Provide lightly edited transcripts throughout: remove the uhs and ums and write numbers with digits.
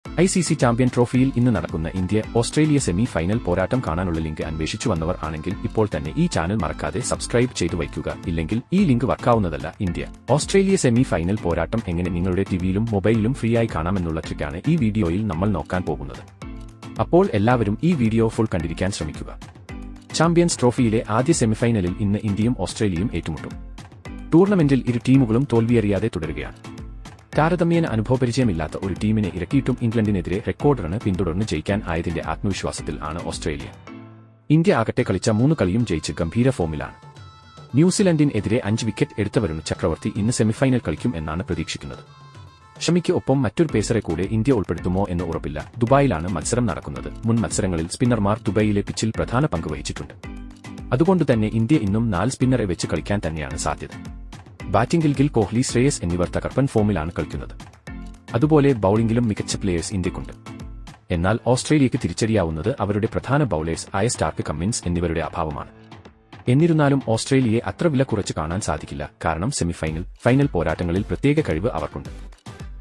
ICC champion ട്രോഫിയിൽ ഇന്ന് നടക്കുന്ന ഇന്ത്യ-ഓസ്ട്രേലിയ സെമി ഫൈനൽ പോരാട്ടം കാണാനുള്ള ലിങ്ക് അന്വേഷിച്ചു വന്നവർ ആണെങ്കിൽ ഇപ്പോൾ തന്നെ ഈ ചാനൽ മറക്കാതെ സബ്സ്ക്രൈബ് ചെയ്തു വയ്ക്കുക. ഇല്ലെങ്കിൽ ഈ ലിങ്ക് വർക്കാവുന്നതല്ല. ഇന്ത്യ-ഓസ്ട്രേലിയ സെമി ഫൈനൽ പോരാട്ടം എങ്ങനെ നിങ്ങളുടെ ടിവിയിലും മൊബൈലിലും ഫ്രീ ആയി കാണാമെന്നുള്ള ട്രിക്കാണ് ഈ വീഡിയോയിൽ നമ്മൾ നോക്കാൻ പോകുന്നത്. അപ്പോൾ എല്ലാവരും ഈ വീഡിയോ ഫുൾ കണ്ടിരിക്കാൻ ശ്രമിക്കുക. ചാമ്പ്യൻസ് ട്രോഫിയിലെ ആദ്യ സെമിഫൈനലിൽ ഇന്ന് ഇന്ത്യയും ഓസ്ട്രേലിയയും ഏറ്റുമുട്ടും. ടൂർണമെന്റിൽ ഇരു ടീമുകളും തോൽവിയറിയാതെ തുടരുകയാണ്. താരതമ്യേന അനുഭവപരിചയമില്ലാത്ത ഒരു ടീമിനെ ഇറക്കിയിട്ടും ഇംഗ്ലണ്ടിനെതിരെ റെക്കോർഡ് റണ് പിന്തുടർന്ന് ജയിക്കാൻ ആയതിന്റെ ആത്മവിശ്വാസത്തിൽ ആണ് ഓസ്ട്രേലിയ. ഇന്ത്യ ആകട്ടെ കളിച്ച 3 കളിയും ജയിച്ച് ഗംഭീര ഫോമിലാണ്. ന്യൂസിലൻഡിനെതിരെ 5 വിക്കറ്റ് എടുത്ത വരുൺ ചക്രവർത്തി ഇന്ന് സെമിഫൈനൽ കളിക്കും എന്നാണ് പ്രതീക്ഷിക്കുന്നത്. ഷമിക്ക് ഒപ്പം മറ്റൊരു പേസറെ കൂടെ ഇന്ത്യ ഉൾപ്പെടുത്തുമോ എന്ന് ഉറപ്പില്ല. ദുബായിലാണ് മത്സരം നടക്കുന്നത്. മുൻ മത്സരങ്ങളിൽ സ്പിന്നർമാർ ദുബായിലെ പിച്ചിൽ പ്രധാന പങ്ക് വഹിച്ചിട്ടുണ്ട്. അതുകൊണ്ടുതന്നെ ഇന്ത്യ ഇന്നും 4 സ്പിന്നറെ വെച്ച് കളിക്കാൻ തന്നെയാണ് സാധ്യത. ബാറ്റിംഗിൽ ഗിൽ, കോഹ്ലി, ശ്രേയസ് എന്നിവർ തകർപ്പൻ ഫോമിലാണ് കളിക്കുന്നത്. അതുപോലെ ബൌളിംഗിലും മികച്ച പ്ലേയേഴ്സ് ഇന്ത്യക്കുണ്ട്. എന്നാൽ ഓസ്ട്രേലിയയ്ക്ക് തിരിച്ചടിയാവുന്നത് അവരുടെ പ്രധാന ബൌളേഴ്സ് ആയ സ്റ്റാർക്ക്, കമ്മിൻസ് എന്നിവരുടെ അഭാവമാണ്. എന്നിരുന്നാലും ഓസ്ട്രേലിയയെ അത്ര വില കുറച്ച് കാണാൻ സാധിക്കില്ല. കാരണം സെമിഫൈനൽ, ഫൈനൽ പോരാട്ടങ്ങളിൽ പ്രത്യേക കഴിവ് അവർക്കുണ്ട്.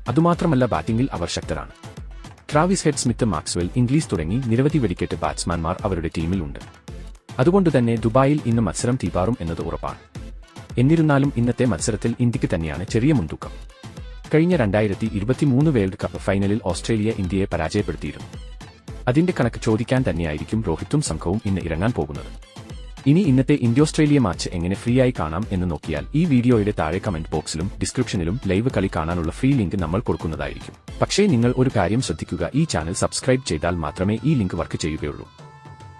അതുമാത്രമല്ല ബാറ്റിംഗിൽ അവർ ശക്തരാണ്. Travis Head, Smith, Maxwell, Inglis തുടങ്ങി നിരവധി വെടിക്കെട്ട് ബാറ്റ്സ്മാൻമാർ അവരുടെ ടീമിൽ ഉണ്ട്. അതുകൊണ്ടുതന്നെ ദുബായിൽ ഇന്ന് മത്സരം തീപാറും എന്നത് ഉറപ്പാണ്. എന്നിരുന്നാലും ഇന്നത്തെ മത്സരത്തിൽ ഇന്ത്യക്ക് തന്നെയാണ് ചെറിയ മുൻതൂക്കം. കഴിഞ്ഞ 2023 വേൾഡ് കപ്പ് ഫൈനലിൽ ഓസ്ട്രേലിയ ഇന്ത്യയെ പരാജയപ്പെടുത്തിയിരുന്നു. അതിന്റെ കണക്ക് ചോദിക്കാൻ തന്നെയായിരിക്കും രോഹിത്തും സംഘവും ഇന്ന് ഇറങ്ങാൻ പോകുന്നത്. ഇനി ഇന്നത്തെ ഇന്ത്യ-ഓസ്ട്രേലിയ മാച്ച് എങ്ങനെ ഫ്രീ ആയി കാണാം എന്ന് നോക്കിയാൽ ഈ വീഡിയോയുടെ താഴെ കമന്റ് ബോക്സിലും ഡിസ്ക്രിപ്ഷനിലും ലൈവ് കളി കാണാനുള്ള ഫ്രീ ലിങ്ക് നമ്മൾ കൊടുക്കുന്നതായിരിക്കും. പക്ഷേ നിങ്ങൾ ഒരു കാര്യം ശ്രദ്ധിക്കുക, ഈ ചാനൽ സബ്സ്ക്രൈബ് ചെയ്താൽ മാത്രമേ ഈ ലിങ്ക് വർക്ക് ചെയ്യുകയുള്ളൂ.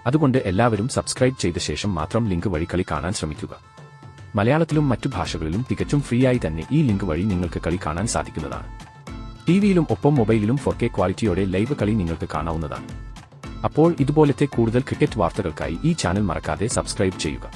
അതുകൊണ്ട് എല്ലാവരും സബ്സ്ക്രൈബ് ചെയ്ത ശേഷം മാത്രം ലിങ്ക് വഴി കളി കാണാൻ ശ്രമിക്കുക. മലയാളത്തിലും മറ്റു ഭാഷകളിലും തികച്ചും ഫ്രീ ആയി തന്നെ ഈ ലിങ്ക് വഴി നിങ്ങൾക്ക് കളി കാണാൻ സാധിക്കുന്നതാണ്. ടിവിയിലും ഒപ്പം മൊബൈലിലും 4K ക്വാളിറ്റിയോടെ ലൈവ് കളി നിങ്ങൾക്ക് കാണാവുന്നതാണ്. അപ്പോൾ ഇതുപോലത്തെ കൂടുതൽ ക്രിക്കറ്റ് വാർത്തകൾക്കായി ഈ ചാനൽ മറക്കാതെ സബ്സ്ക്രൈബ് ചെയ്യുക.